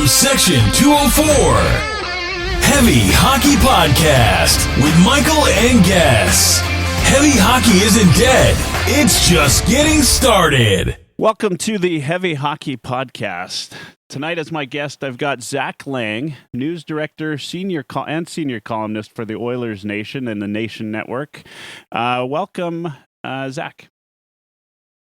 from Section 204. Heavy Hockey Podcast with Michael and guests. Heavy hockey isn't dead. It's just getting started. Welcome to the Heavy Hockey Podcast. Tonight as my guest, I've got Zach Laing, news director, senior columnist for the OilersNation and the Nation Network. Welcome, Zach.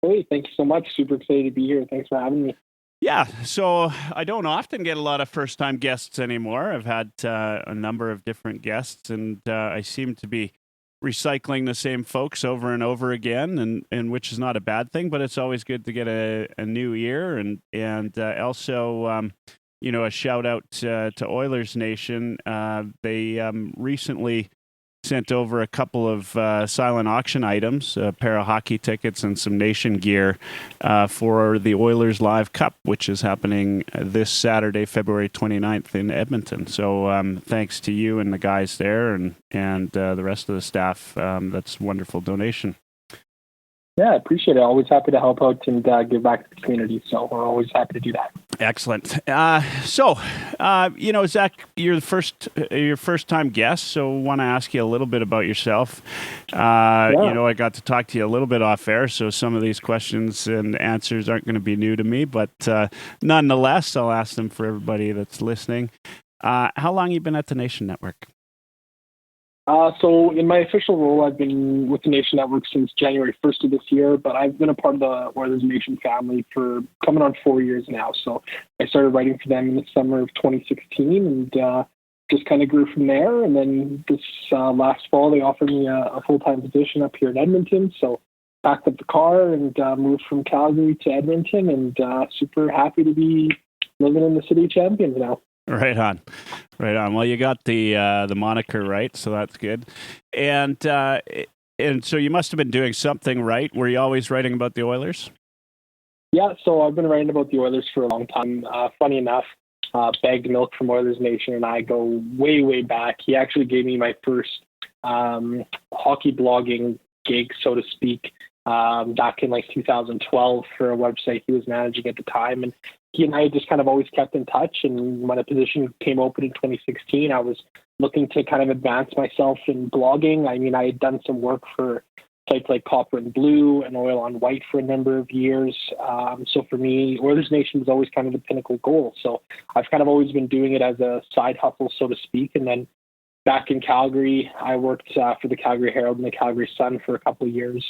Hey, thank you so much. Super excited to be here. Thanks for having me. Yeah, so I don't often get a lot of first-time guests anymore. I've had a number of different guests, and I seem to be recycling the same folks over and over again, and which is not a bad thing, but it's always good to get a new ear, and also, a shout out to OilersNation. They recently sent over a couple of silent auction items, a pair of hockey tickets and some Nation gear for the Oilers Live Cup, which is happening this Saturday, February 29th in Edmonton. So thanks to you and the guys there and the rest of the staff. That's a wonderful donation. Yeah, I appreciate it. Always happy to help out and give back to the community. So we're always happy to do that. Excellent. Zach, you're your first time guest, so I want to ask you a little bit about yourself. I got to talk to you a little bit off air, so some of these questions and answers aren't going to be new to me, but nonetheless, I'll ask them for everybody that's listening. How long have you been at the Nation Network? So in my official role, I've been with the Nation Network since January 1st of this year, but I've been a part of the OilersNation family for coming on 4 years now. So I started writing for them in the summer of 2016 and just kind of grew from there. And then this last fall, they offered me a full-time position up here in Edmonton. So packed up the car and moved from Calgary to Edmonton, and super happy to be living in the City of Champions now. Right on. Well, you got the moniker right, so that's good. And so you must have been doing something right. Were you always writing about the Oilers? Yeah, so I've been writing about the Oilers for a long time. Funny enough, Bagged Milk from OilersNation and I go way, way back. He actually gave me my first hockey blogging gig, so to speak, back in 2012 for a website he was managing at the time. And he and I just kind of always kept in touch. And when a position came open in 2016, I was looking to kind of advance myself in blogging. I mean, I had done some work for sites like Copper and Blue and Oil on White for a number of years. So for me, OilersNation was always kind of the pinnacle goal. So I've kind of always been doing it as a side hustle, so to speak. And then back in Calgary, I worked for the Calgary Herald and the Calgary Sun for a couple of years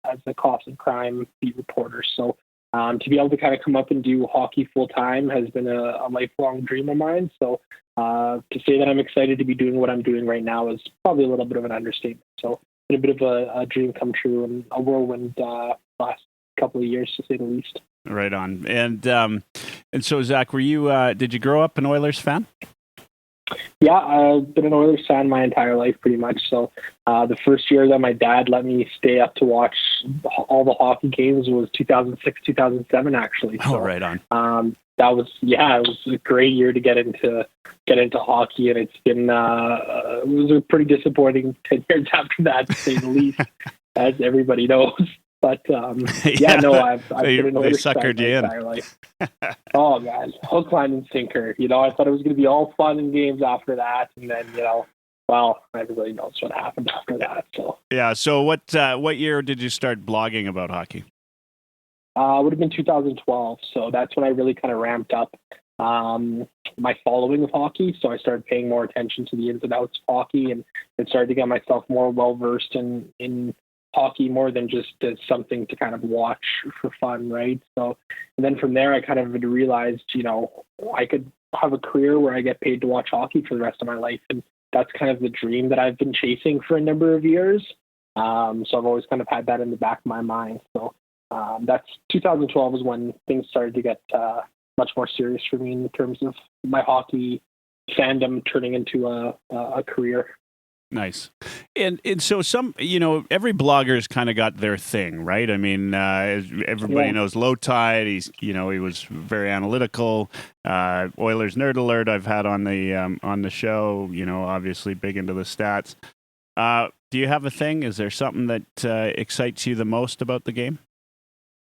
as a cops and crime beat reporter. So to be able to kind of come up and do hockey full time has been a lifelong dream of mine. So to say that I'm excited to be doing what I'm doing right now is probably a little bit of an understatement. So it's been a bit of a dream come true and a whirlwind last couple of years, to say the least. Right on. And so, Zach, did you grow up an Oilers fan? Yeah, I've been an Oilers fan my entire life, pretty much. So the first year that my dad let me stay up to watch all the hockey games was 2006, 2007, actually. So, right on. It was a great year to get into hockey, and it's been it was a pretty disappointing 10 years after that, to say the least, as everybody knows. But I've been an Oilers fan my entire life. Oh man, hook, line, and sinker. I thought it was going to be all fun and games after that, and then everybody knows what happened after that. So yeah. So what year did you start blogging about hockey? It would have been 2012. So that's when I really kind of ramped up my following of hockey. So I started paying more attention to the ins and outs of hockey, and started to get myself more well versed in hockey more than just as something to kind of watch for fun, right? So, and then from there, I kind of realized, I could have a career where I get paid to watch hockey for the rest of my life, and that's kind of the dream that I've been chasing for a number of years. So I've always kind of had that in the back of my mind. So that's 2012 is when things started to get much more serious for me in terms of my hockey fandom turning into a career. Nice. And so every blogger's kind of got their thing, right? I mean, everybody knows Low Tide. He was very analytical. Oilers Nerd Alert I've had on the show, obviously big into the stats. Do you have a thing? Is there something that excites you the most about the game?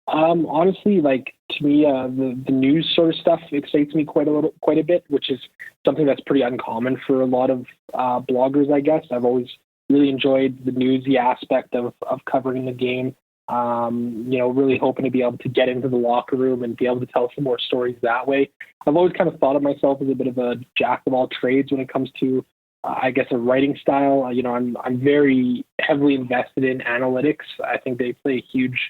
Honestly, like to me, the news sort of stuff excites me quite a bit, which is something that's pretty uncommon for a lot of bloggers, I guess. I've always really enjoyed the newsy aspect of covering the game. Really hoping to be able to get into the locker room and be able to tell some more stories that way. I've always kind of thought of myself as a bit of a jack of all trades when it comes to, I guess, a writing style. I'm very heavily invested in analytics. I think they play a huge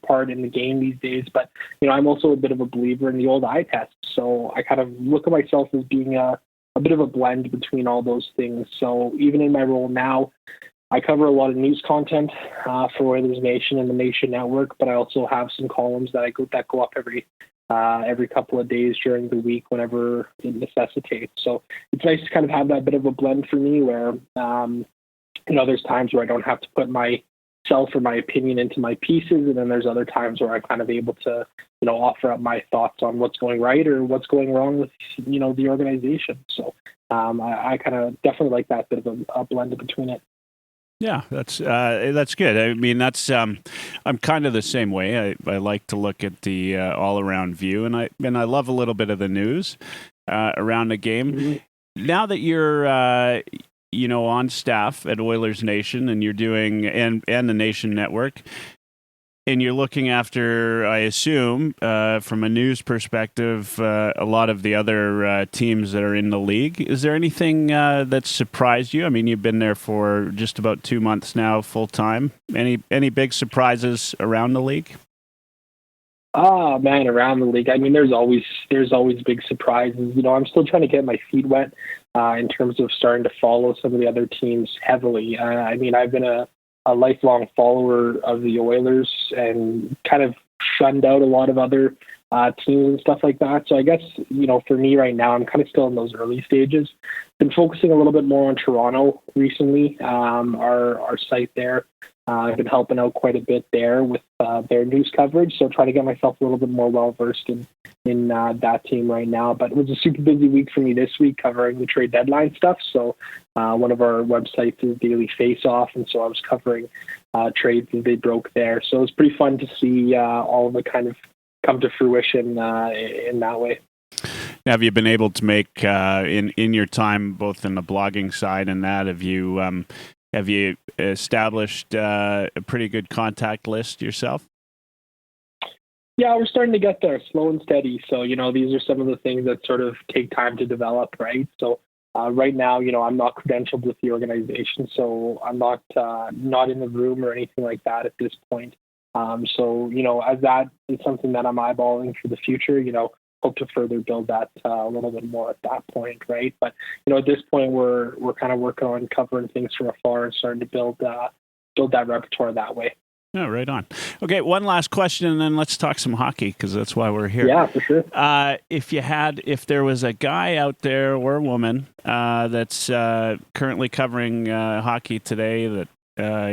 part in the game these days. But I'm also a bit of a believer in the old eye test. So I kind of look at myself as being a bit of a blend between all those things. So even in my role now, I cover a lot of news content for Oilers Nation and the Nation Network, but I also have some columns that go up every couple of days during the week whenever it necessitates. So it's nice to kind of have that bit of a blend for me where, there's times where I don't have to put myself or my opinion into my pieces. And then there's other times where I'm kind of able to, offer up my thoughts on what's going right or what's going wrong with, the organization. So I kind of definitely like that bit of a blend between it. Yeah, that's good. I mean, that's I'm kind of the same way. I like to look at the all around view, and I love a little bit of the news around the game. Mm-hmm. Now that you're on staff at Oilers Nation, and you're doing and the Nation Network, and you're looking after, I assume, from a news perspective, a lot of the other teams that are in the league. Is there anything that surprised you? I mean, you've been there for just about 2 months now, full time. Any big surprises around the league? Oh man, around the league. I mean, there's always big surprises. I'm still trying to get my feet wet in terms of starting to follow some of the other teams heavily. I mean, I've been a lifelong follower of the Oilers and kind of shunned out a lot of other teams and stuff like that. So I guess, for me right now, I'm kind of still in those early stages. Been focusing a little bit more on Toronto recently, our site there. I've been helping out quite a bit there with their news coverage. So trying to get myself a little bit more well-versed in that team right now. But it was a super busy week for me this week covering the trade deadline stuff. So one of our websites is Daily Face Off, and so I was covering trades as they broke there. So it was pretty fun to see all of it kind of come to fruition in that way. Have you been able to make in your time, both in the blogging side and that, have you established a pretty good contact list yourself? Yeah, we're starting to get there, slow and steady. So, these are some of the things that sort of take time to develop, right? So right now, I'm not credentialed with the organization, so I'm not in the room or anything like that at this point. So, as that is something that I'm eyeballing for the future, hope to further build that a little bit more at that point, right? But, at this point, we're kind of working on covering things from afar and starting to build that repertoire that way. Oh, right on. Okay, one last question, and then let's talk some hockey, because that's why we're here. Yeah, for sure. If there was a guy out there or a woman that's currently covering hockey today that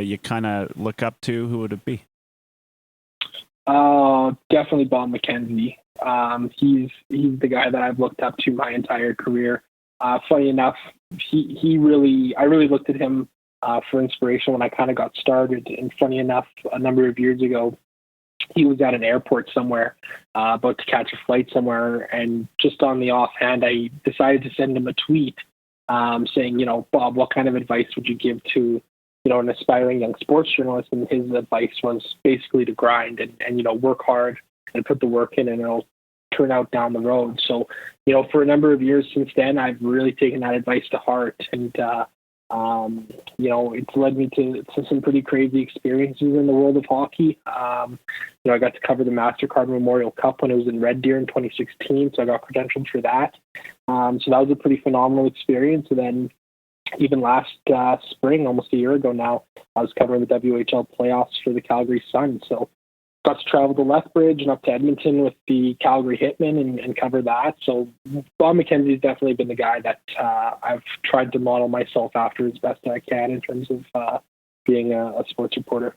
you kind of look up to, who would it be? Definitely Bob McKenzie. He's the guy that I've looked up to my entire career. Funny enough, I really looked at him for inspiration when I kind of got started. And funny enough, a number of years ago, he was at an airport somewhere, about to catch a flight somewhere. And just on the offhand, I decided to send him a tweet saying, Bob, what kind of advice would you give to, an aspiring young sports journalist? And his advice was basically to grind and work hard and put the work in, and it'll turn out down the road. So, for a number of years since then, I've really taken that advice to heart. And, it's led me to some pretty crazy experiences in the world of hockey. I got to cover the MasterCard Memorial Cup when it was in Red Deer in 2016, so I got credentialed for that. So that was a pretty phenomenal experience. And then even last spring, almost a year ago now, I was covering the WHL playoffs for the Calgary Sun. So got to travel to Lethbridge and up to Edmonton with the Calgary Hitmen and cover that. So Bob McKenzie has definitely been the guy that I've tried to model myself after as best I can in terms of being a sports reporter.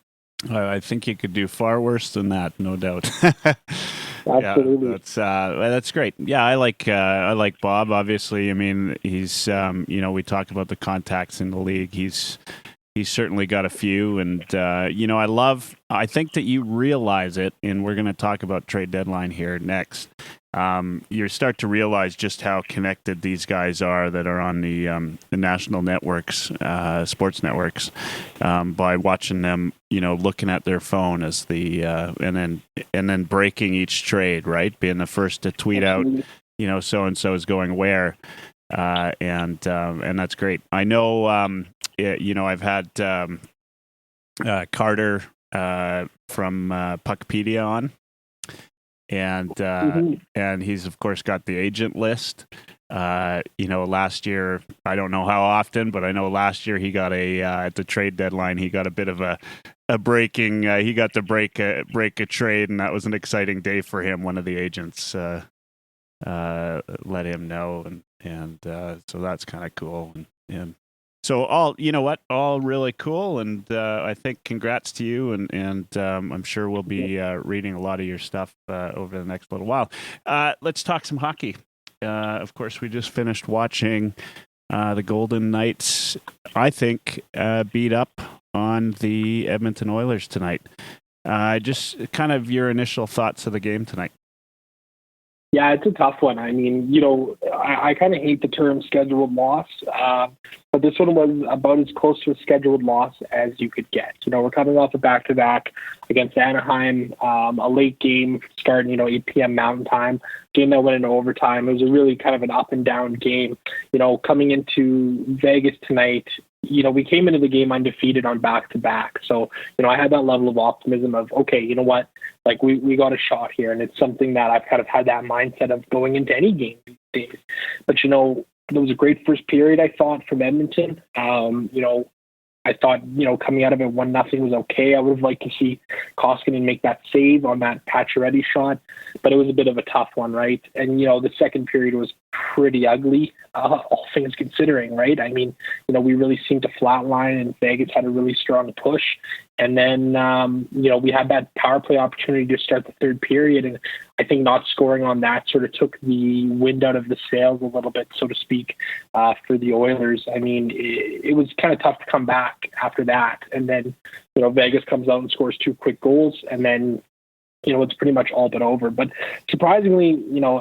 I think you could do far worse than that, no doubt. Absolutely. Yeah, that's great. Yeah, I like Bob. Obviously, I mean, he's we talk about the contacts in the league. He's he's certainly got a few. And, I think that you realize it, and we're going to talk about trade deadline here next. You start to realize just how connected these guys are that are on the national networks, sports networks, by watching them, looking at their phone as and then breaking each trade, right? Being the first to tweet out, so and so is going where, and that's great. I know, I've had Carter from Puckpedia on. And he's of course got the agent list. Last year, I don't know how often, but I know last year he got at the trade deadline, he got a bit of a breaking. He got to break a trade, and that was an exciting day for him. One of the agents let him know, and so that's kind of cool. And so all really cool, and I think congrats to you, and I'm sure we'll be reading a lot of your stuff over the next little while. Let's talk some hockey. Of course, we just finished watching the Golden Knights, I think, beat up on the Edmonton Oilers tonight. Just kind of your initial thoughts of the game tonight. Yeah, it's a tough one. I mean, I kind of hate the term scheduled loss, but this one was about as close to a scheduled loss as you could get. We're coming off a back-to-back against Anaheim, a late game starting, 8 p.m. Mountain Time, game that went into overtime. It was a really kind of an up-and-down game. Coming into Vegas tonight, we came into the game undefeated on back-to-back. So, I had that level of optimism of, okay, you know what? Like, we got a shot here. And it's something that I've kind of had that mindset of going into any game these days. But, there was a great first period, I thought, from Edmonton. I thought, coming out of it 1-0 was okay. I would have liked to see Koskinen make that save on that Pacioretty shot, but it was a bit of a tough one, right? And, the second period was pretty ugly, all things considering, right? I mean, we really seemed to flatline, and Vegas had a really strong push. And then, we had that power play opportunity to start the third period, and I think not scoring on that sort of took the wind out of the sails a little bit, so to speak, for the Oilers. I mean, it was kind of tough to come back after that. And then, Vegas comes out and scores 2 quick goals, and then, it's pretty much all but over. But surprisingly,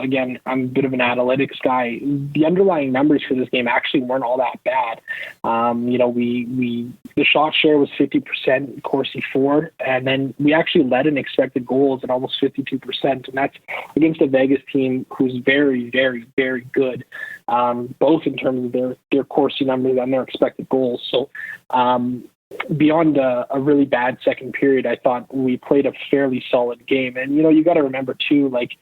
again, I'm a bit of an analytics guy. The underlying numbers for this game actually weren't all that bad. The shot share was 50%, Corsi 4, and then we actually led in expected goals at almost 52%, and that's against a Vegas team who's very, very, very good, both in terms of their Corsi numbers and their expected goals. So, beyond a really bad second period, I thought we played a fairly solid game. And, you got to remember, too, like,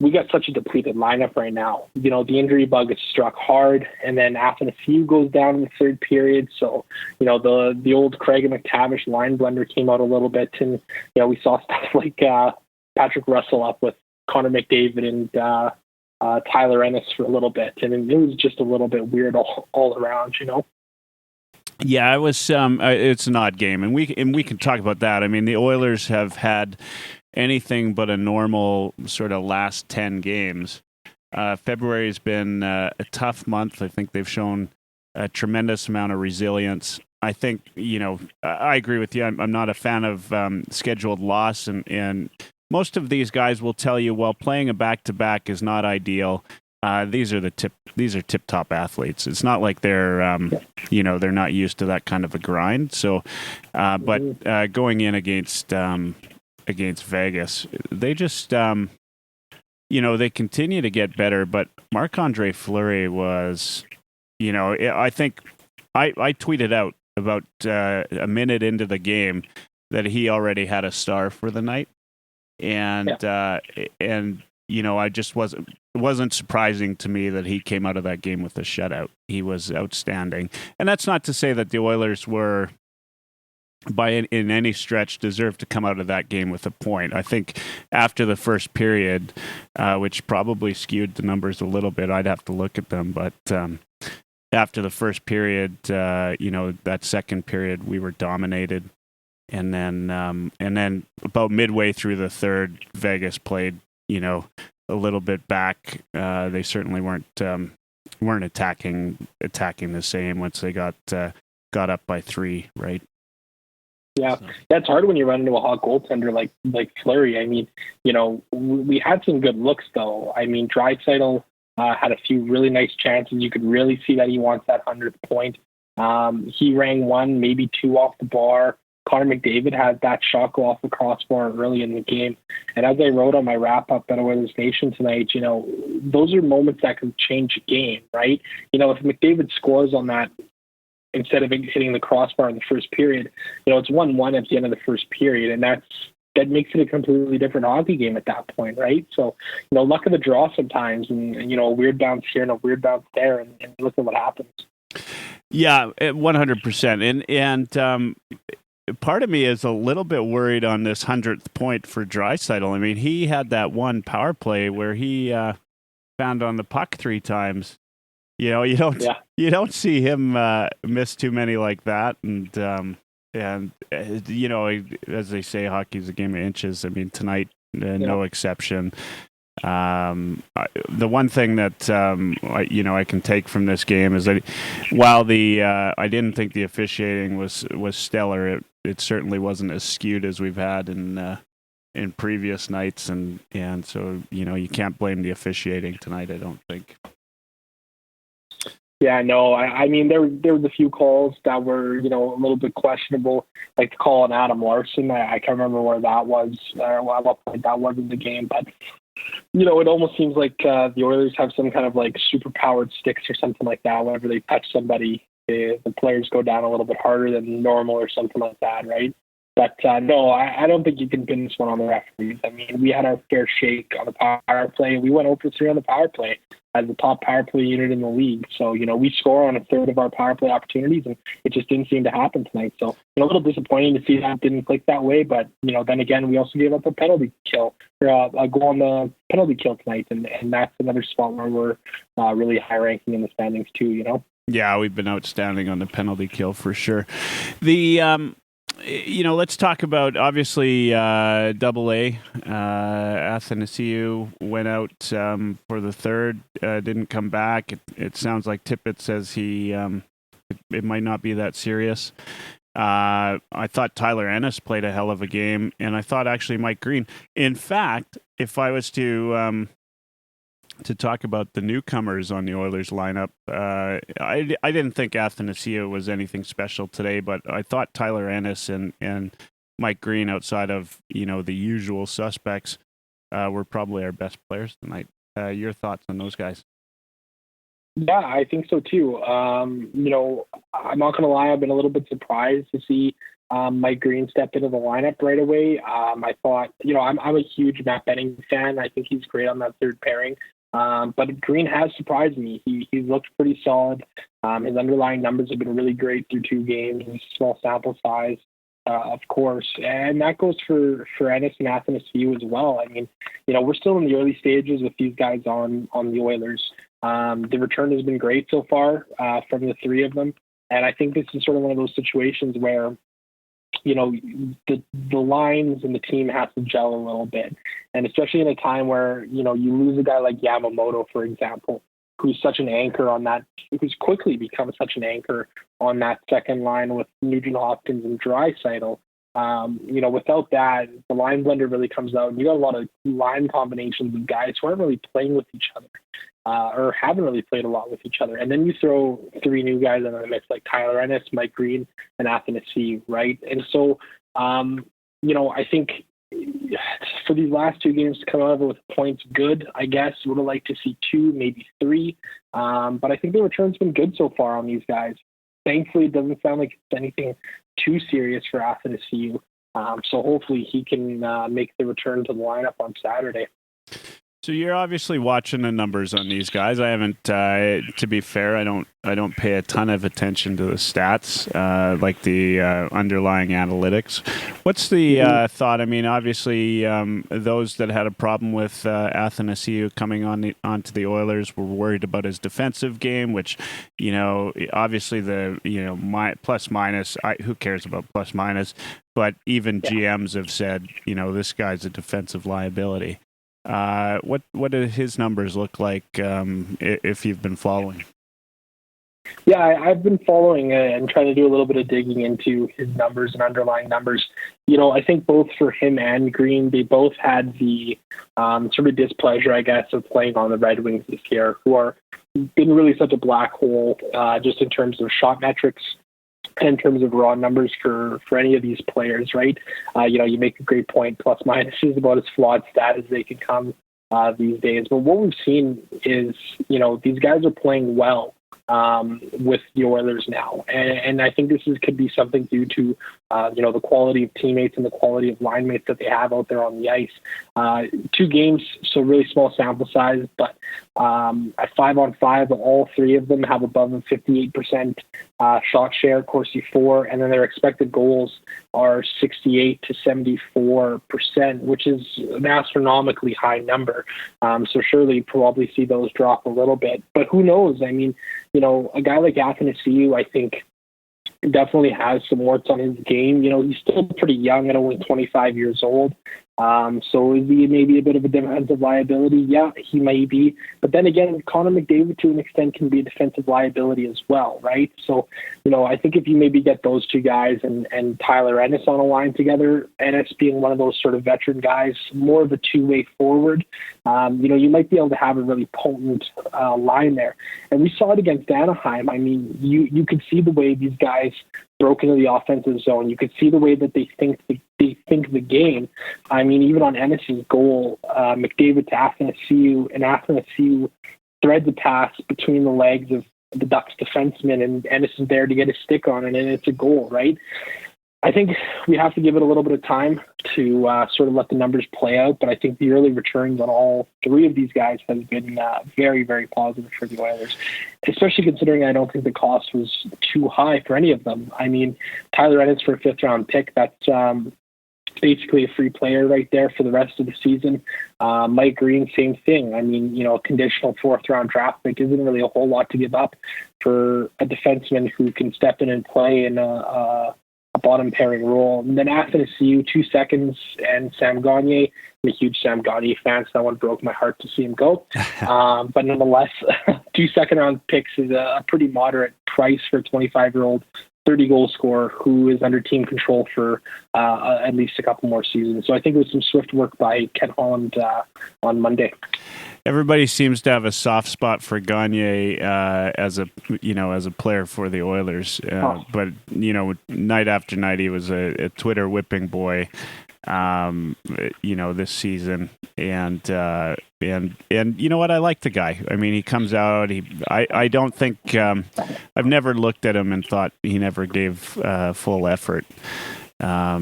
we got such a depleted lineup right now. The injury bug has struck hard, and then Athanasiou goes down in the third period. So, the old Craig and McTavish line blender came out a little bit, and, we saw stuff like Patrick Russell up with Connor McDavid and Tyler Ennis for a little bit. And it was just a little bit weird all around, Yeah, it was. It's an odd game, and we can talk about that. I mean, the Oilers have had anything but a normal sort of last 10 games. February has been a tough month. I think they've shown a tremendous amount of resilience. I think, I agree with you. I'm not a fan of scheduled loss, and most of these guys will tell you, well, playing a back-to-back is not ideal. These are tip-top athletes. It's not like they're they're not used to that kind of a grind. So, but going in against Vegas, they just they continue to get better. But Marc-Andre Fleury was, I think I tweeted out about a minute into the game that he already had a star for the night, and I just wasn't surprising to me that he came out of that game with a shutout. He was outstanding. And that's not to say that the Oilers were, in any stretch, deserved to come out of that game with a point. I think after the first period, which probably skewed the numbers a little bit, I'd have to look at them, but after the first period, that second period, we were dominated. And then about midway through the third, Vegas played, a little bit back. They certainly weren't attacking the same once they got got up by 3, right? Yeah, that's hard when you run into a hot goaltender like Fleury. I mean, we had some good looks though. I mean, Draisaitl had a few really nice chances. You could really see that he wants that 100th point. He rang 1, maybe 2 off the bar. Connor McDavid had that shot go off the crossbar early in the game. And as I wrote on my wrap-up at Oilers Nation tonight, those are moments that can change a game, right? If McDavid scores on that, instead of hitting the crossbar in the first period, it's 1-1 at the end of the first period, and that makes it a completely different hockey game at that point, right? So, luck of the draw sometimes, and a weird bounce here and a weird bounce there, and look at what happens. Yeah, 100%. And part of me is a little bit worried on this 100th point for Draisaitl. I mean, he had that one power play where he found on the puck 3 times. You don't see him miss too many like that, and as they say, hockey's a game of inches. I mean, tonight, no exception. The one thing that I can take from this game is that while I didn't think the officiating was stellar, it certainly wasn't as skewed as we've had in previous nights, and so you can't blame the officiating tonight, I don't think. Yeah, no, I mean, there was a few calls that were, a little bit questionable, like the call on Adam Larson. I can't remember where that was, or at what point that was in the game, but, it almost seems like the Oilers have some kind of like super-powered sticks or something like that. Whenever they touch somebody, the players go down a little bit harder than normal or something like that, right? But no, I don't think you can pin this one on the referees. I mean, we had our fair shake on the power play. We went 0-3 on the power play as the top power play unit in the league. So, we score on a third of our power play opportunities, and it just didn't seem to happen tonight. So, a little disappointing to see that didn't click that way. But, then again, we also gave up a penalty kill, or a goal on the penalty kill tonight. And that's another spot where we're really high ranking in the standings too, Yeah, we've been outstanding on the penalty kill for sure. The let's talk about, obviously, AA. Athanasiou went out for the third, didn't come back. It sounds like Tippett says it might not be that serious. I thought Tyler Ennis played a hell of a game, and I thought actually Mike Green. In fact, if I was to talk about the newcomers on the Oilers lineup, I didn't think Athanasiou was anything special today, but I thought Tyler Ennis and Mike Green, outside of the usual suspects, were probably our best players tonight. Your thoughts on those guys? Yeah, I think so too. I'm not going to lie, I've been a little bit surprised to see Mike Green step into the lineup right away. I thought, I'm a huge Matt Benning fan. I think he's great on that third pairing. But Green has surprised me. He's looked pretty solid. His underlying numbers have been really great through 2 games, small sample size, of course. And that goes for Ennis and Athanasiou as well. I mean, we're still in the early stages with these guys on the Oilers. The return has been great so far from the 3 of them. And I think this is sort of one of those situations where, the lines and the team have to gel a little bit. And especially in a time where, you lose a guy like Yamamoto, for example, who's such an anchor on that, who's quickly become such an anchor on that second line with Nugent Hopkins and Draisaitl. Without that, the line blender really comes out, and you got a lot of line combinations of guys who aren't really playing with each other, or haven't really played a lot with each other. And then you throw 3 new guys in the mix, like Tyler Ennis, Mike Green, and Athanasiou, right? And so, I think for these last 2 games to come out of it with points, good, I guess. Would have liked to see 2, maybe 3. But I think the return's been good so far on these guys. Thankfully, it doesn't sound like it's anything too serious for Athanasiou. So hopefully he can make the return to the lineup on Saturday. So you're obviously watching the numbers on these guys. I haven't, to be fair, I don't pay a ton of attention to the stats, like the underlying analytics. What's the thought? I mean, obviously, those that had a problem with Athanasiou coming onto the Oilers were worried about his defensive game, which, obviously plus minus. Who cares about plus minus? But even GMs have said, this guy's a defensive liability. What do his numbers look like if you've been following? Yeah, I've been following and trying to do a little bit of digging into his numbers and underlying numbers. I think both for him and Green, they both had the sort of displeasure, I guess, of playing on the Red Wings this year, who are been really such a black hole just in terms of shot metrics and in terms of raw numbers for any of these players, right? You make a great point. Plus minus is about as flawed stat as they can come these days. But what we've seen is, these guys are playing well with the Oilers now. And I think could be something due to, the quality of teammates and the quality of line mates that they have out there on the ice. 2 games, so really small sample size, but at 5-on-5, all 3 of them have above a 58% shot share, Corsi 4, and then their expected goals are 68 to 74%, which is an astronomically high number. So surely probably see those drop a little bit, but who knows? I mean, a guy like Athanasiou, I think, definitely has some warts on his game. He's still pretty young at only 25 years old. So is he maybe a bit of a defensive liability? Yeah, he may be. But then again, Connor McDavid to an extent can be a defensive liability as well, right? So, I think if you maybe get those 2 guys and Tyler Ennis on a line together, Ennis being one of those sort of veteran guys, more of a two-way forward, you might be able to have a really potent line there. And we saw it against Anaheim. I mean, you could see the way these guys broke into the offensive zone. You could see the way that they think the game. I mean, even on Ennis's goal, McDavid to Athanasiou, and Athanasiou threads a pass between the legs of the Ducks defenseman, and Ennis is there to get his stick on it, and it's a goal, right? I think we have to give it a little bit of time to sort of let the numbers play out, but I think the early returns on all 3 of these guys has been very, very positive for the Oilers, especially considering I don't think the cost was too high for any of them. I mean, Tyler Ennis for a 5th-round pick, that's basically a free player right there for the rest of the season. Mike Green, same thing. I mean, a conditional 4th-round draft pick isn't really a whole lot to give up for a defenseman who can step in and play in a bottom pairing role. And then Athanasiou, 2 seconds, and Sam Gagner. I'm a huge Sam Gagner fan, so that one broke my heart to see him go. But nonetheless, 2 second-round picks is a pretty moderate price for a 25-year-old 30-goal scorer who is under team control for at least a couple more seasons. So I think it was some swift work by Ken Holland on Monday. Everybody seems to have a soft spot for Gagner as a player for the Oilers, but night after night he was a Twitter whipping boy. This season, and you know what? I like the guy. I mean, he comes out. I don't think I've never looked at him and thought he never gave full effort. I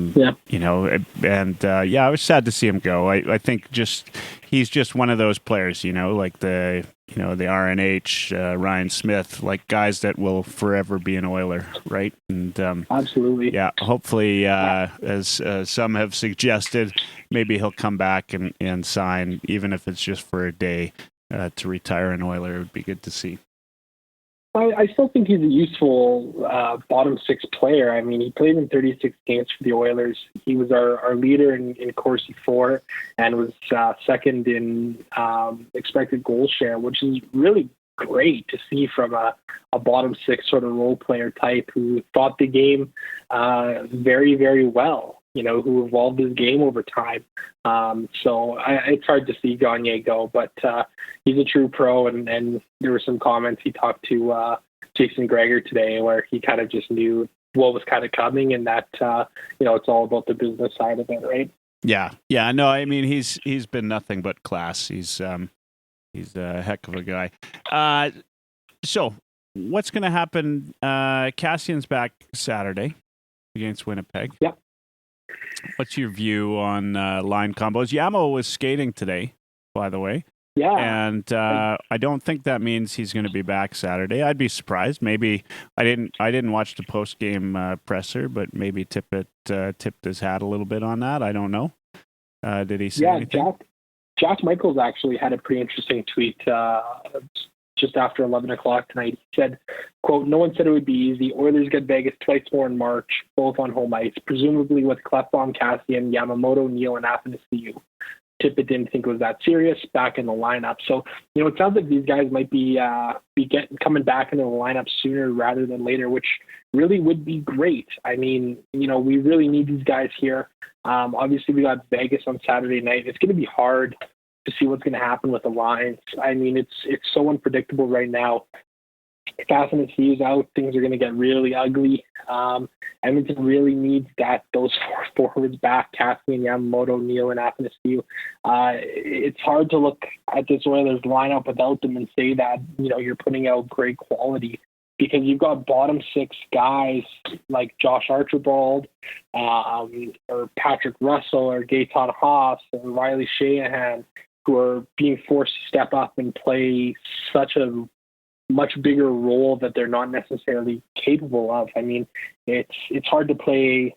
was sad to see him go. I think he's just one of those players, like the RNH, Ryan Smith, like guys that will forever be an Oiler, right? And absolutely, yeah. Hopefully, as some have suggested, maybe he'll come back and sign, even if it's just for a day, to retire an Oiler. It would be good to see. I still think he's a useful bottom 6 player. I mean, he played in 36 games for the Oilers. He was our leader in Corsi 4 and was second in expected goal share, which is really great to see from a bottom 6 sort of role player type who thought the game very, very well. Who evolved his game over time. So it's hard to see Gagner go, but he's a true pro, and there were some comments he talked to Jason Gregor today where he kind of just knew what was kind of coming, and that, it's all about the business side of it, right? Yeah. No, I mean, he's been nothing but class. He's a heck of a guy. So what's going to happen? Cassian's back Saturday against Winnipeg. Yeah. What's your view on line combos? Yamo was skating today, by the way. Yeah. And I don't think that means he's going to be back Saturday. I'd be surprised. Maybe I didn't watch the post game presser, but maybe tipped his hat a little bit on that. I don't know. Did he say anything? Jack Michaels actually had a pretty interesting tweet just after 11 o'clock tonight. He said, quote, "No one said it would be easy. Oilers get Vegas twice more in March, both on home ice, presumably with Klefbom, Cassian, Yamamoto, Neal, and Athanasiou. Tippett didn't think it was that serious back in the lineup. So, it sounds like these guys might be coming back into the lineup sooner rather than later, which really would be great. I mean, we really need these guys here. Obviously, we got Vegas on Saturday night. It's going to be hard to see what's going to happen with the lines. I mean, it's so unpredictable right now. If Athanasiou's out, things are going to get really ugly. Edmonton really needs those four forwards back, Cassian, Yamamoto, Neal, and Athanasiou. It's hard to look at this Oilers lineup without them and say that, you're putting out great quality, because you've got bottom six guys like Josh Archibald, or Patrick Russell, or Gaetan Haas, or Riley Sheahan, who are being forced to step up and play such a much bigger role that they're not necessarily capable of. I mean, it's hard to play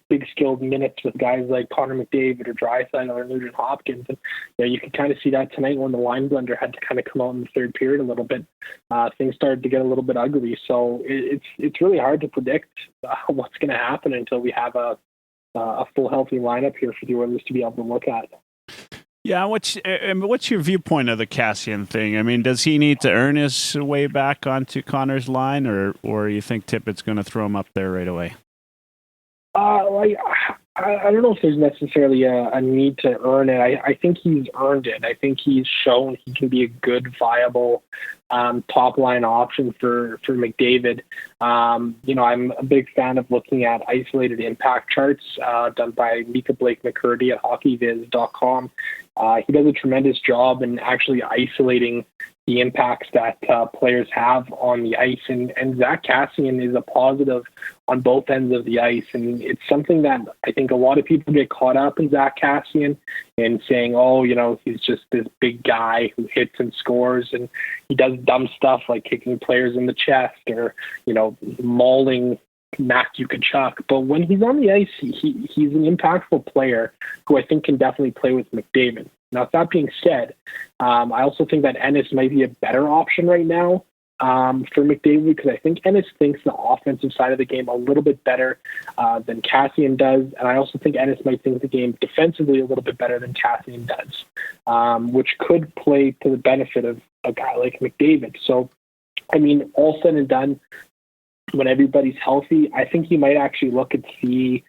big skilled minutes with guys like Connor McDavid or Draisaitl or Nugent Hopkins. And you can kind of see that tonight when the line blender had to kind of come out in the third period a little bit. Things started to get a little bit ugly. So it's really hard to predict what's going to happen until we have a full healthy lineup here for the Oilers to be able to look at. Yeah, what's your viewpoint of the Cassian thing? I mean, does he need to earn his way back onto Connor's line, or you think Tippett's going to throw him up there right away? I don't know if there's necessarily a need to earn it. I think he's earned it. I think he's shown he can be a good, viable top line option for McDavid. I'm a big fan of looking at isolated impact charts done by Mika Blake McCurdy at hockeyviz.com. He does a tremendous job in actually isolating the impacts that players have on the ice. And Zach Cassian is a positive on both ends of the ice. And it's something that I think a lot of people get caught up in Zach Cassian and saying, he's just this big guy who hits and scores, and he does dumb stuff like kicking players in the chest or, mauling Matt Tkachuk. But when he's on the ice, he's an impactful player who I think can definitely play with McDavid. Now, that being said, I also think that Ennis might be a better option right now for McDavid, because I think Ennis thinks the offensive side of the game a little bit better than Cassian does. And I also think Ennis might think the game defensively a little bit better than Cassian does, which could play to the benefit of a guy like McDavid. So, I mean, all said and done, when everybody's healthy, I think you might actually look and see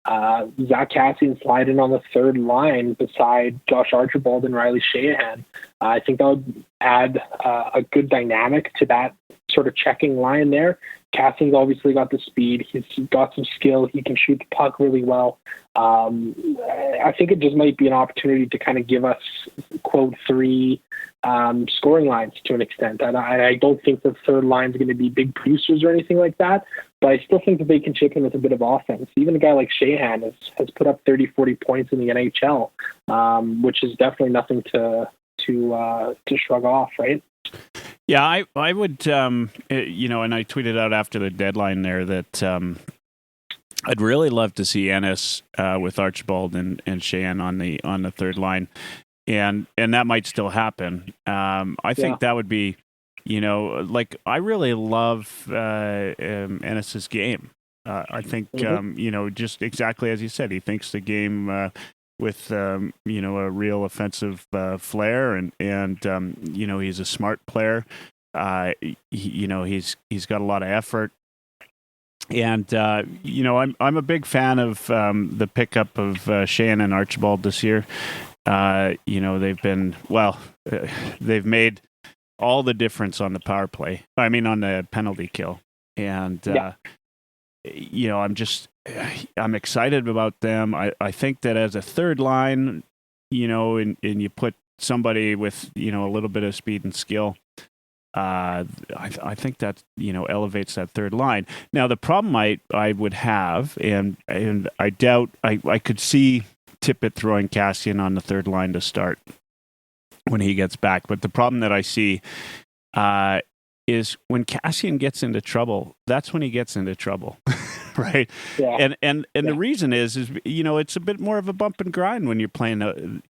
Zach Cassian slide in on the third line beside Josh Archibald and Riley Sheahan. I think that would add a good dynamic to that sort of checking line there. Cassian's obviously got the speed. He's got some skill. He can shoot the puck really well. I think it just might be an opportunity to kind of give us, quote, three scoring lines to an extent. And I don't think the third line is going to be big producers or anything like that, but I still think that they can chip in with a bit of offense. Even a guy like Sheahan has put up 30, 40 points in the NHL, which is definitely nothing to shrug off, right? Yeah, I would, and I tweeted out after the deadline there that I'd really love to see Ennis with Archibald and Sheahan on the third line, and that might still happen. I think that would be, I really love Ennis's game. I think, just exactly as you said, he thinks the game with a real offensive flair, and he's a smart player. He's got a lot of effort, and I'm a big fan of the pickup of Sheahan and Archibald this year. They've made all the difference on the power play. I mean, on the penalty kill, and I'm excited about them. I think that as a third line, and you put somebody with, a little bit of speed and skill, I think that, elevates that third line. Now, the problem I would have, and I doubt, I could see Tippett throwing Cassian on the third line to start when he gets back. But the problem that I see is when Cassian gets into trouble, that's when he gets into trouble. Right. Yeah. And the reason is it's a bit more of a bump and grind when you're playing,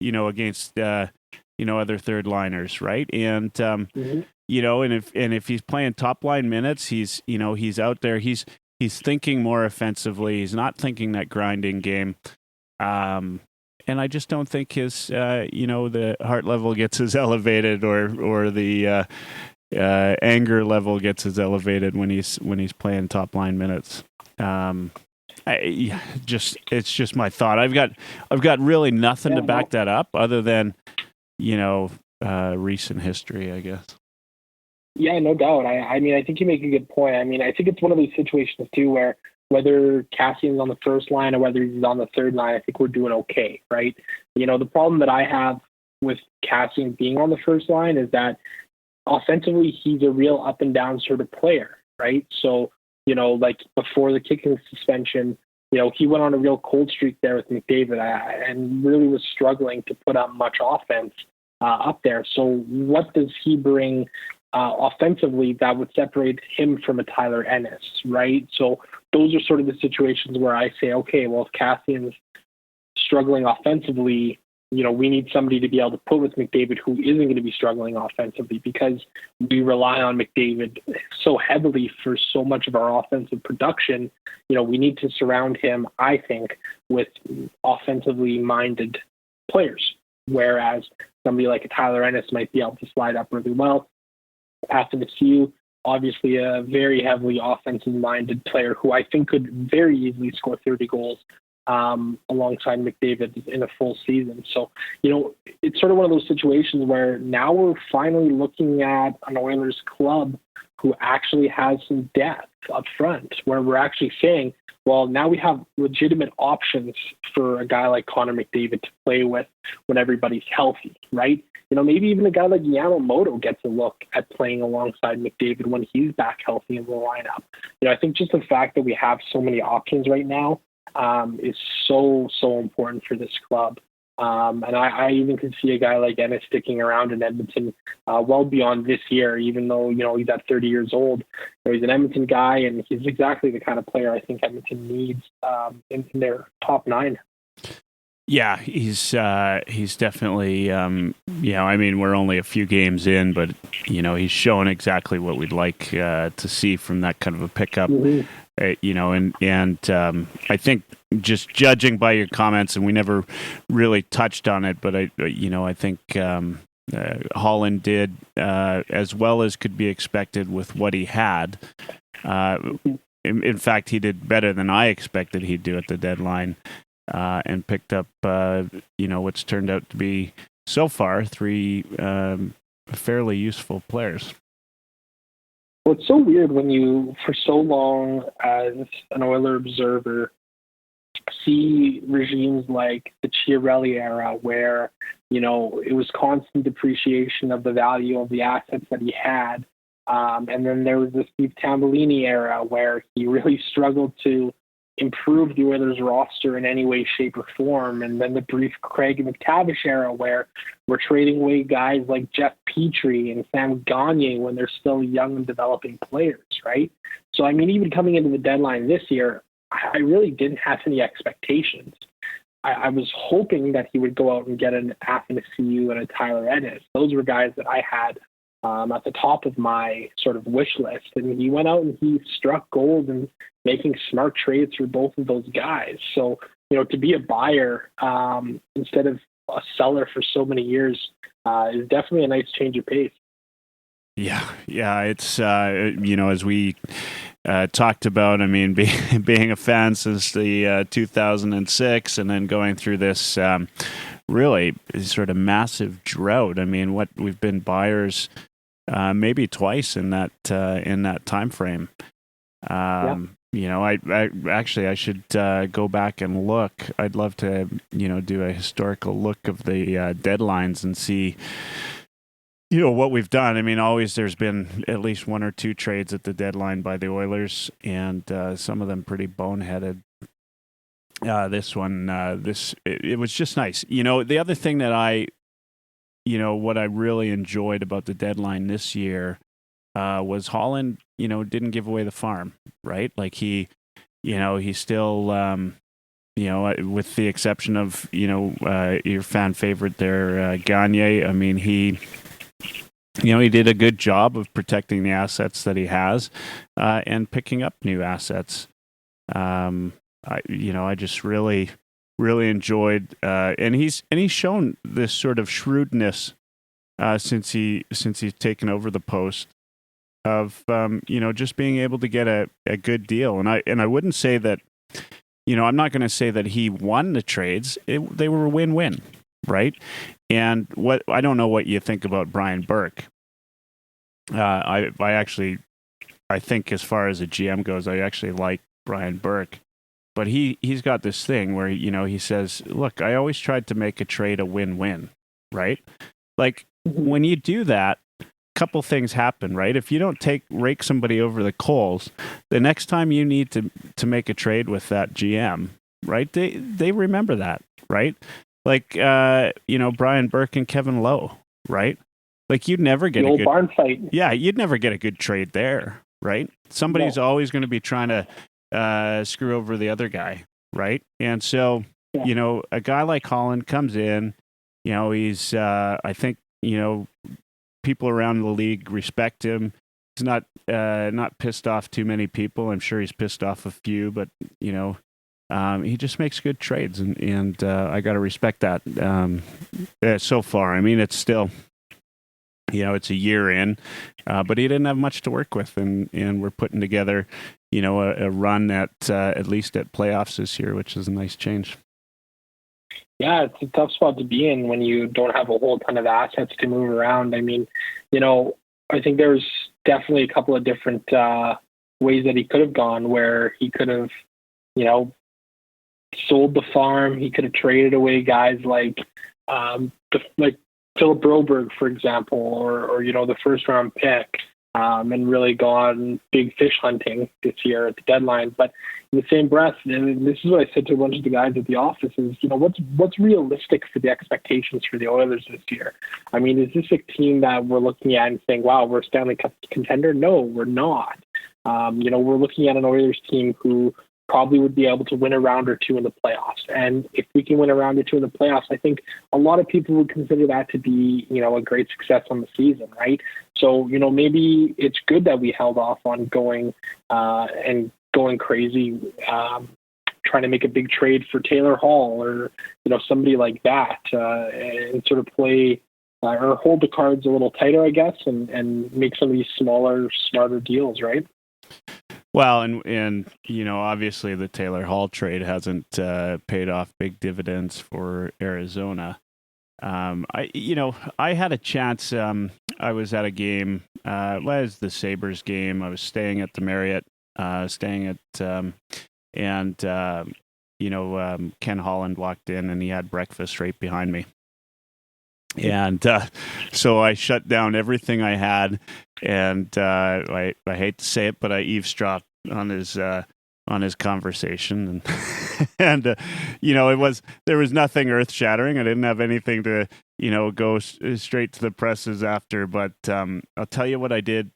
against, other third liners. Right. And, and if he's playing top line minutes, he's out there, he's thinking more offensively. He's not thinking that grinding game. and I just don't think his, the heart level gets as elevated, or the anger level gets as elevated when he's playing top line minutes. It's just my thought. I've got really nothing to back that up other than recent history, I guess. Yeah, no doubt. I mean, I think you make a good point. I mean, I think it's one of those situations too where whether Cassian's on the first line or whether he's on the third line, I think we're doing okay, right? The problem that I have with Cassian being on the first line is that offensively, he's a real up and down sort of player, right? So, like before the kicking suspension, he went on a real cold streak there with McDavid and really was struggling to put up much offense up there. So what does he bring offensively that would separate him from a Tyler Ennis, right? So those are sort of the situations where I say, okay, well, if Cassian's struggling offensively, we need somebody to be able to put with McDavid who isn't going to be struggling offensively, because we rely on McDavid so heavily for so much of our offensive production. We need to surround him, I think, with offensively minded players, whereas somebody like a Tyler Ennis might be able to slide up really well. Athanasiou, obviously a very heavily offensive-minded player who I think could very easily score 30 goals alongside McDavid in a full season. So, it's sort of one of those situations where now we're finally looking at an Oilers club who actually has some depth up front, where we're actually saying, well, now we have legitimate options for a guy like Connor McDavid to play with when everybody's healthy, right? Maybe even a guy like Yamamoto gets a look at playing alongside McDavid when he's back healthy in the lineup. I think just the fact that we have so many options right now is so important for this club. And I even could see a guy like Ennis sticking around in Edmonton well beyond this year, even though, he's at 30 years old. He's an Edmonton guy, and he's exactly the kind of player I think Edmonton needs in their top nine. Yeah, he's definitely, I mean, we're only a few games in, but, he's showing exactly what we'd like to see from that kind of a pickup. Mm-hmm. I think just judging by your comments, and we never really touched on it, but I think Holland did as well as could be expected with what he had. In fact, he did better than I expected he'd do at the deadline, and picked up what's turned out to be so far three fairly useful players. Well, it's so weird when you, for so long as an Oiler observer, see regimes like the Chiarelli era where, it was constant depreciation of the value of the assets that he had. And then there was the Steve Tambellini era where he really struggled to improve the Oilers roster in any way, shape, or form. And then the brief Craig McTavish era where we're trading away guys like Jeff Petrie and Sam Gagner when they're still young and developing players, right? So, I mean, even coming into the deadline this year, I really didn't have any expectations. I was hoping that he would go out and get an Athanasiou and a Tyler Ennis. Those were guys that I had at the top of my sort of wish list. And he went out and he struck gold and making smart trades for both of those guys. So, to be a buyer instead of a seller for so many years is definitely a nice change of pace. Yeah. It's, as we talked about, I mean, being a fan since the 2006 and then going through this really sort of massive drought. I mean, what we've been buyers maybe twice in that time frame. I should go back and look. I'd love to, do a historical look of the deadlines and see, what we've done. I mean, always there's been at least one or two trades at the deadline by the Oilers, and some of them pretty boneheaded. This one, it was just nice. The other thing that what I really enjoyed about the deadline this year was Holland, didn't give away the farm, right? Like he still, with the exception of, your fan favorite there, Gagner. I mean, he did a good job of protecting the assets that he has and picking up new assets. I just really really enjoyed, and he's shown this sort of shrewdness since he's taken over the post of just being able to get a good deal. And I wouldn't say that, I'm not going to say that he won the trades. They were a win-win, right? And I don't know what you think about Brian Burke. I think as far as a GM goes, I actually like Brian Burke. But he's got this thing where, he says, look, I always tried to make a trade a win-win, right? Like, when you do that, a couple things happen, right? If you don't rake somebody over the coals, the next time you need to make a trade with that GM, right? They remember that, right? Like, Brian Burke and Kevin Lowe, right? Like, you'd never get a good barn fight. Yeah, you'd never get a good trade there, right? Somebody's always going to be trying to screw over the other guy, right? And so, a guy like Holland comes in, he's, I think, people around the league respect him. He's not pissed off too many people. I'm sure he's pissed off a few, but, he just makes good trades, and I got to respect that so far. I mean, it's still, it's a year in, but he didn't have much to work with, and we're putting together, a run at least at playoffs this year, which is a nice change. Yeah, it's a tough spot to be in when you don't have a whole ton of assets to move around. I mean, I think there's definitely a couple of different ways that he could have gone, where he could have, sold the farm. He could have traded away guys like Philip Broberg, for example, or the first round pick, and really gone big fish hunting this year at the deadline. But in the same breath, and this is what I said to a bunch of the guys at the office, is, what's realistic for the expectations for the Oilers this year? I mean, is this a team that we're looking at and saying, wow, we're a Stanley Cup contender? No, we're not. We're looking at an Oilers team who probably would be able to win a round or two in the playoffs. And if we can win a round or two in the playoffs, I think a lot of people would consider that to be, a great success on the season, right? So, maybe it's good that we held off on going crazy, trying to make a big trade for Taylor Hall or, somebody like that, and sort of play or hold the cards a little tighter, I guess, and make some of these smaller, smarter deals, right? Well, and obviously the Taylor Hall trade hasn't paid off big dividends for Arizona. I had a chance. I was at a game. It was the Sabres game. I was staying at the Marriott, and Ken Holland walked in and he had breakfast right behind me. And so I shut down everything I had, and I hate to say it, but I eavesdropped on his conversation, and there was nothing earth shattering. I didn't have anything to go straight to the presses after. But I'll tell you what I did.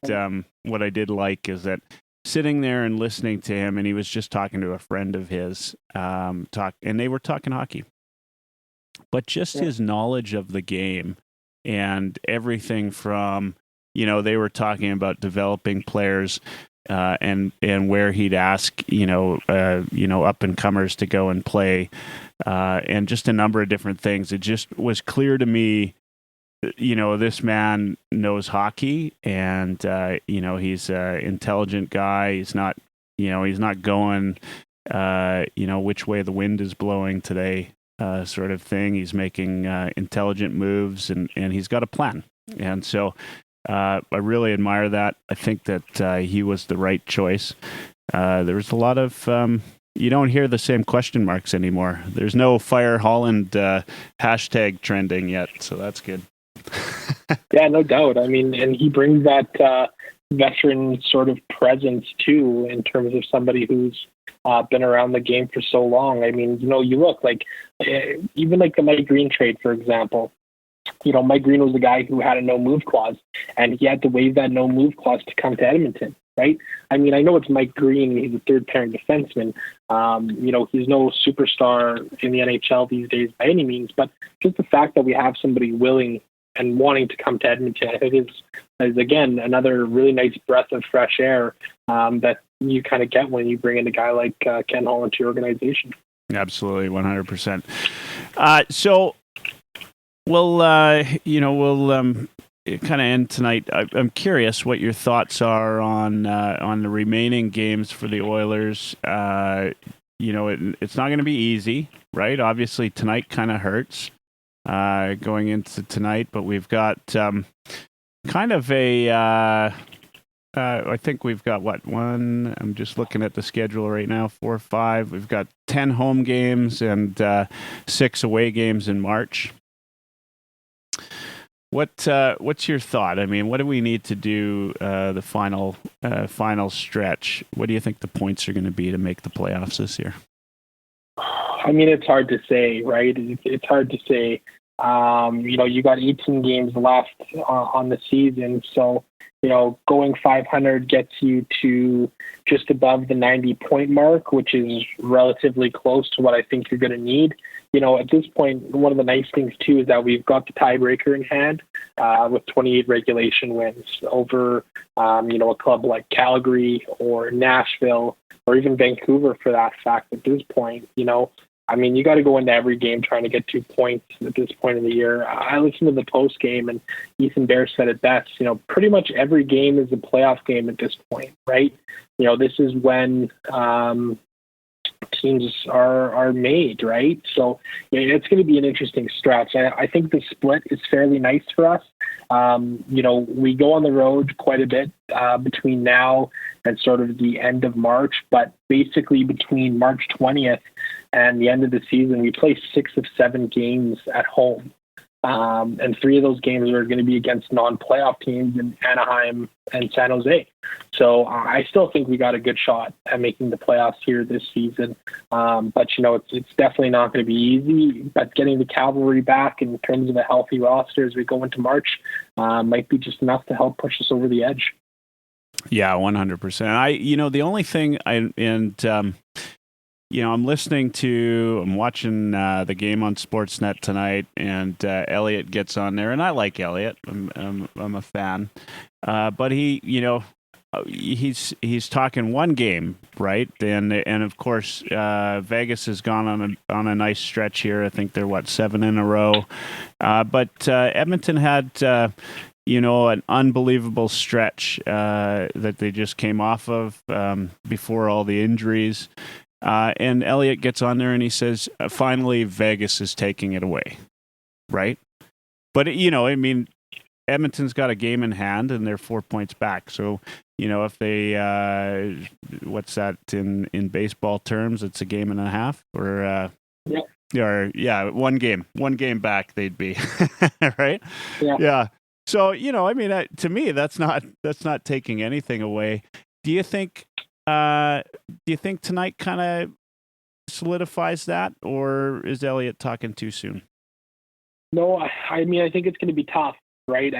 What I did like is that sitting there and listening to him, and he was just talking to a friend of his, and they were talking hockey. But just his knowledge of the game and everything from, they were talking about developing players and where he'd ask, up and comers to go and play, and just a number of different things. It just was clear to me, this man knows hockey, and he's an intelligent guy. He's not going, which way the wind is blowing today. Sort of thing. He's making intelligent moves, and he's got a plan. And so I really admire that. I think that he was the right choice. There was a lot of, you don't hear the same question marks anymore. There's no Fire Holland hashtag trending yet, so that's good. Yeah, no doubt. I mean, and he brings that veteran sort of presence too, in terms of somebody who's been around the game for so long. I mean, you look like even like the Mike Green trade, for example. Mike Green was a guy who had a no-move clause, and he had to waive that no-move clause to come to Edmonton, right? I mean, I know it's Mike Green. He's a third-pairing defenseman. He's no superstar in the NHL these days by any means, but just the fact that we have somebody willing and wanting to come to Edmonton, I think is again, another really nice breath of fresh air that you kind of get when you bring in a guy like Ken Holland to your organization. Absolutely, 100%. So we'll kind of end tonight. I'm curious what your thoughts are on the remaining games for the Oilers. It's not going to be easy, right? Obviously, tonight kind of hurts going into tonight, but we've got kind of a. I think we've got one. I'm just looking at the schedule right now. 4, 5. We've got 10 home games and 6 away games in March. What's your thought? I mean, what do we need to do the final stretch? What do you think the points are going to be to make the playoffs this year? I mean, it's hard to say, right? It's hard to say. You got 18 games left on the season, so going 500 gets you to just above the 90-point mark, which is relatively close to what I think you're going to need. At this point, one of the nice things too is that we've got the tiebreaker in hand with 28 regulation wins over, a club like Calgary or Nashville or even Vancouver for that fact. At this point, I mean, you got to go into every game trying to get 2 points at this point in the year. I listened to the post game, and Ethan Bear said it best. Pretty much every game is a playoff game at this point, right? This is when teams are made, right? So it's going to be an interesting stretch. I think the split is fairly nice for us. We go on the road quite a bit between now and sort of the end of March, but basically between March 20th and the end of the season, we play 6 of 7 games at home. And 3 of those games are going to be against non-playoff teams in Anaheim and San Jose. So I still think we got a good shot at making the playoffs here this season. But, it's definitely not going to be easy. But getting the Cavalry back in terms of a healthy roster as we go into March might be just enough to help push us over the edge. Yeah, 100%. The only thing I'm watching the game on Sportsnet tonight, and Elliot gets on there, and I like Elliot. I'm a fan, but he's talking one game, right? And of course, Vegas has gone on a nice stretch here. I think they're 7 in a row, but Edmonton had. An unbelievable stretch that they just came off of before all the injuries. And Elliot gets on there and he says, finally, Vegas is taking it away, right? But, Edmonton's got a game in hand and they're 4 points back. So, if they, what's that in baseball terms? It's a game and a half or, one game back they'd be, right? Yeah. So, to me, that's not taking anything away. Do you think tonight kind of solidifies that, or is Elliot talking too soon? No, I think it's going to be tough, right?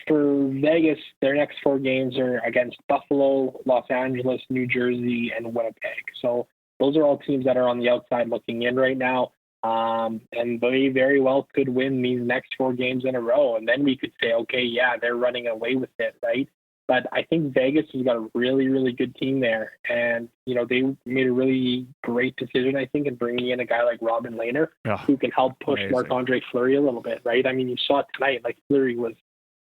For Vegas, their next 4 games are against Buffalo, Los Angeles, New Jersey, and Winnipeg. So those are all teams that are on the outside looking in right now. And they very well could win these next 4 games in a row. And then we could say, okay, yeah, they're running away with it, right? But I think Vegas has got a really, really good team there. And, they made a really great decision, I think, in bringing in a guy like Robin Lehner, who can help push Marc-Andre Fleury a little bit, right? I mean, you saw it tonight, Fleury was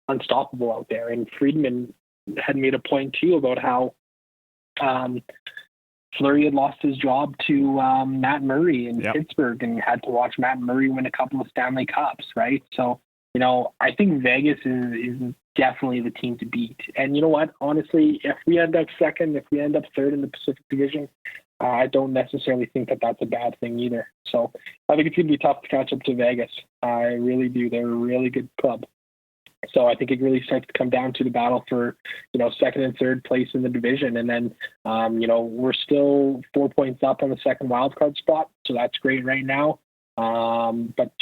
unstoppable out there. And Friedman had made a point, too, about how Fleury had lost his job to Matt Murray in Pittsburgh and had to watch Matt Murray win a couple of Stanley Cups, right? So, I think Vegas is definitely the team to beat. And you know what? Honestly, if we end up second, if we end up third in the Pacific Division, I don't necessarily think that that's a bad thing either. So I think it's going to be tough to catch up to Vegas. I really do. They're a really good club. So I think it really starts to come down to the battle for, second and third place in the division. And then, we're still 4 points up on the second wildcard spot. So that's great right now. But,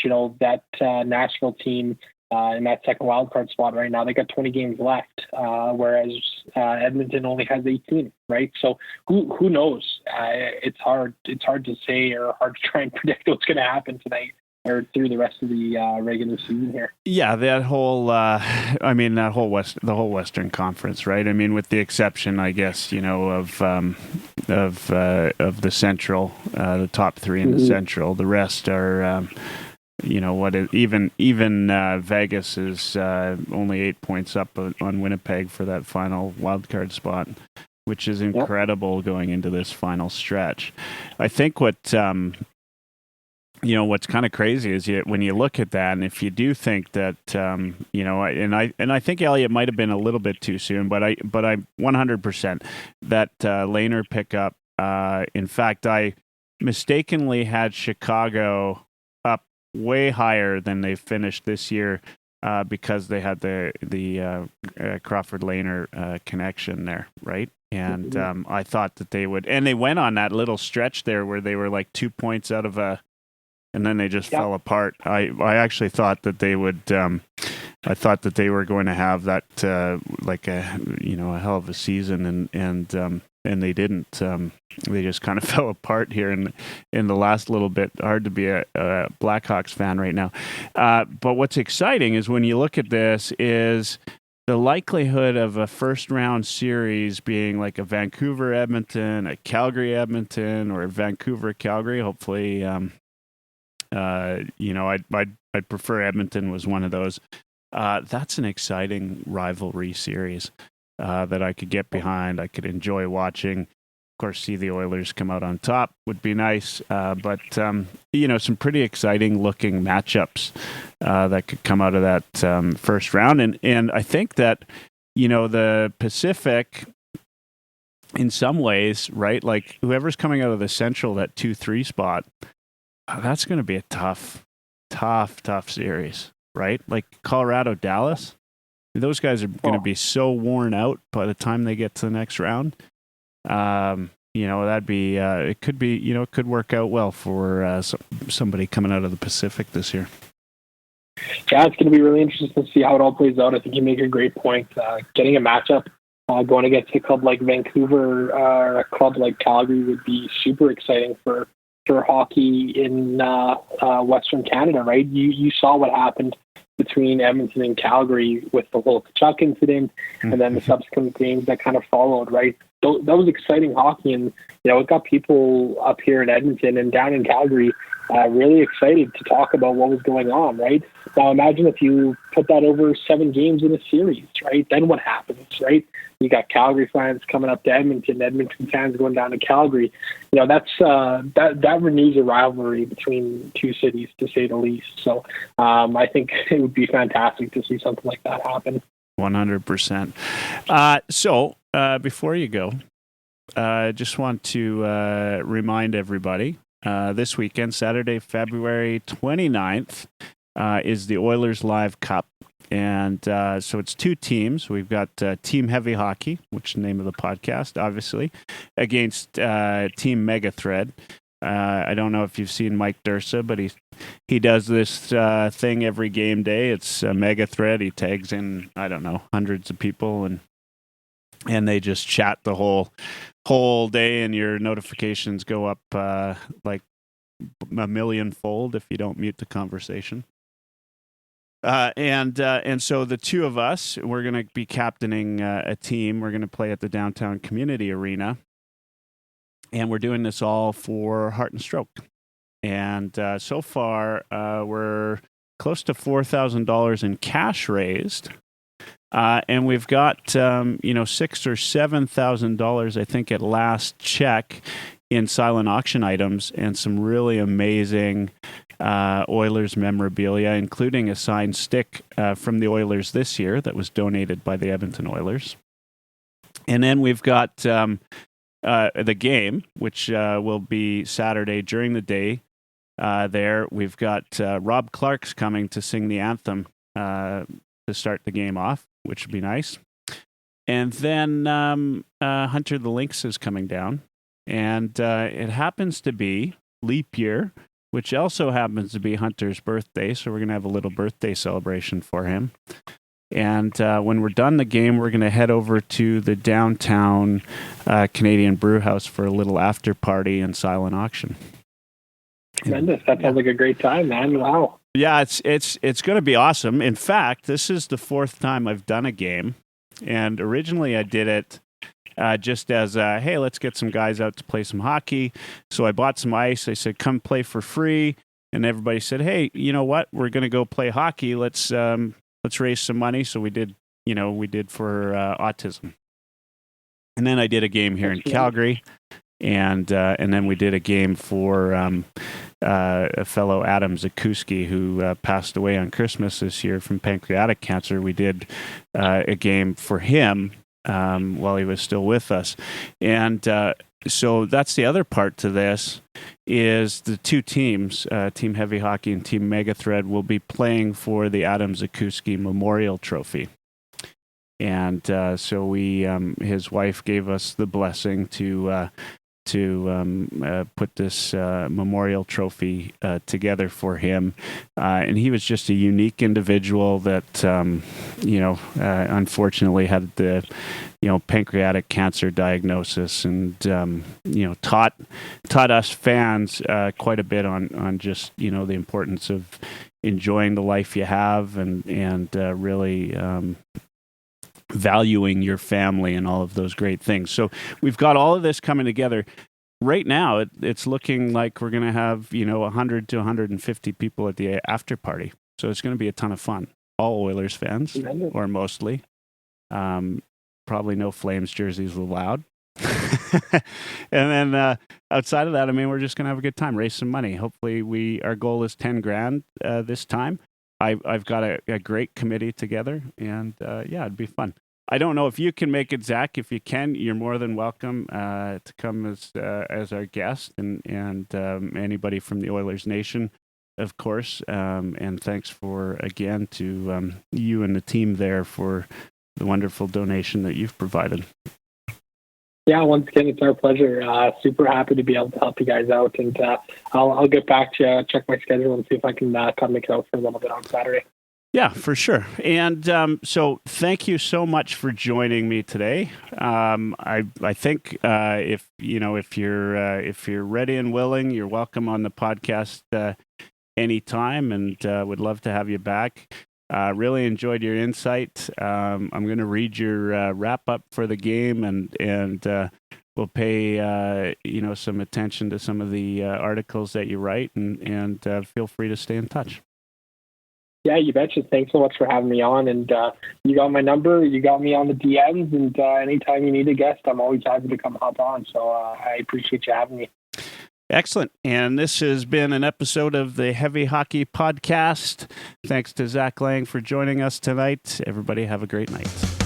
that Nashville team in that second wildcard spot right now, they got 20 games left, whereas Edmonton only has 18, right? So who knows? It's hard to say or hard to try and predict what's going to happen tonight or through the rest of the regular season here. Yeah, the whole Western Conference, right? I mean, with the exception, I guess, of the Central, the top three in the Central. The rest are, even Vegas is only 8 points up on Winnipeg for that final wildcard spot, which is incredible going into this final stretch. I think what's kind of crazy is when you look at that, and if you do think that, I think Elliott might have been a little bit too soon, but I 100% that Laner pickup. In fact, I mistakenly had Chicago up way higher than they finished this year because they had the Crawford Laner connection there, right? And I thought that they would, and they went on that little stretch there where they were like 2 points out of and then they just fell apart. I actually thought that they would. I thought that they were going to have that like a hell of a season, and they didn't. They just kind of fell apart here in the last little bit. Hard to be a Blackhawks fan right now. But what's exciting is when you look at this is the likelihood of a first round series being like a Vancouver Edmonton, a Calgary Edmonton, or a Vancouver Calgary. Hopefully. I'd prefer Edmonton was one of those. That's an exciting rivalry series that I could get behind. I could enjoy watching. Of course, see the Oilers come out on top would be nice. But some pretty exciting looking matchups that could come out of that first round. And I think that, the Pacific, in some ways, right? Like whoever's coming out of the Central, that 2-3 spot, that's going to be a tough series, right? Like Colorado, Dallas, those guys are going to be so worn out by the time they get to the next round. That'd be, it could be, it could work out well for somebody coming out of the Pacific this year. Yeah, it's going to be really interesting to see how it all plays out. I think you make a great point. Getting a matchup going against a club like Vancouver or a club like Calgary would be super exciting for hockey in Western Canada, right? You saw what happened between Edmonton and Calgary with the whole Kachuk incident and then the subsequent games that kind of followed, right? That was exciting hockey, and it got people up here in Edmonton and down in Calgary really excited to talk about what was going on, right? Now imagine if you put that over 7 games in a series, right? Then what happens, right? You got Calgary fans coming up to Edmonton fans going down to Calgary. That's that renews a rivalry between two cities, to say the least. So I think it would be fantastic to see something like that happen. 100%. So before you go, I just want to remind everybody, this weekend, Saturday, February 29th, is the Oilers Live Cup. And so it's 2 teams. We've got Team Heavy Hockey, which is the name of the podcast, obviously, against Team Mega Thread. I don't know if you've seen Mike Dursa, but he does this thing every game day. It's a Mega Thread. He tags in, I don't know, hundreds of people, and they just chat the whole day, and your notifications go up like a millionfold if you don't mute the conversation. And so the 2 of us, we're going to be captaining a team. We're going to play at the Downtown Community Arena, and we're doing this all for Heart and Stroke. And so far, we're close to $4,000 in cash raised, and we've got $6,000 or $7,000, I think, at last check in silent auction items and some really amazing Oilers memorabilia, including a signed stick from the Oilers this year that was donated by the Edmonton Oilers. And then we've got the game, which will be Saturday during the day. There we've got Rob Clark's coming to sing the anthem to start the game off, which would be nice. And then Hunter the Lynx is coming down. And it happens to be leap year, which also happens to be Hunter's birthday. So we're going to have a little birthday celebration for him. And when we're done the game, we're going to head over to the downtown Canadian Brew House for a little after party and silent auction. Tremendous. That sounds like a great time, man. Wow. Yeah, it's going to be awesome. In fact, this is the 4th time I've done a game. And originally I did it just as hey, let's get some guys out to play some hockey. So I bought some ice. I said, come play for free. And everybody said, hey, you know what? We're going to go play hockey. Let's raise some money. So we did for autism. And then I did a game here in Calgary. And then we did a game for a fellow Adam Zakuski who passed away on Christmas this year from pancreatic cancer. We did a game for him while he was still with us. And so that's the other part to this is the two teams, Team Heavy Hockey and Team Mega Thread, will be playing for the Adam Zakuski Memorial Trophy. And so we, his wife gave us the blessing to put this memorial trophy together for him. And he was just a unique individual that, unfortunately had the, pancreatic cancer diagnosis and, taught us fans quite a bit on just, the importance of enjoying the life you have and really valuing your family and all of those great things. So we've got all of this coming together. Right now, it's looking like we're going to have, 100 to 150 people at the after party. So it's going to be a ton of fun. All Oilers fans, or mostly. Probably no Flames jerseys allowed. And then outside of that, we're just going to have a good time, raise some money. Hopefully our goal is 10 grand this time. I've got a great committee together, and it'd be fun. I don't know if you can make it, Zach. If you can, you're more than welcome to come as our guest, and anybody from the Oilers Nation, of course. And thanks again to you and the team there for the wonderful donation that you've provided. Yeah, once again, it's our pleasure. Super happy to be able to help you guys out, and I'll get back to you, check my schedule, and see if I can come make it out for a little bit on Saturday. Yeah, for sure. And so thank you so much for joining me today. I think if you're ready and willing, you're welcome on the podcast anytime, and would love to have you back. Really enjoyed your insight. I'm going to read your wrap up for the game, and we'll pay some attention to some of the articles that you write, and feel free to stay in touch. Yeah, you betcha. Thanks so much for having me on. And you got my number. You got me on the DMs. And anytime you need a guest, I'm always happy to come hop on. So I appreciate you having me. Excellent. And this has been an episode of the Heavy Hockey Podcast. Thanks to Zach Laing for joining us tonight. Everybody have a great night.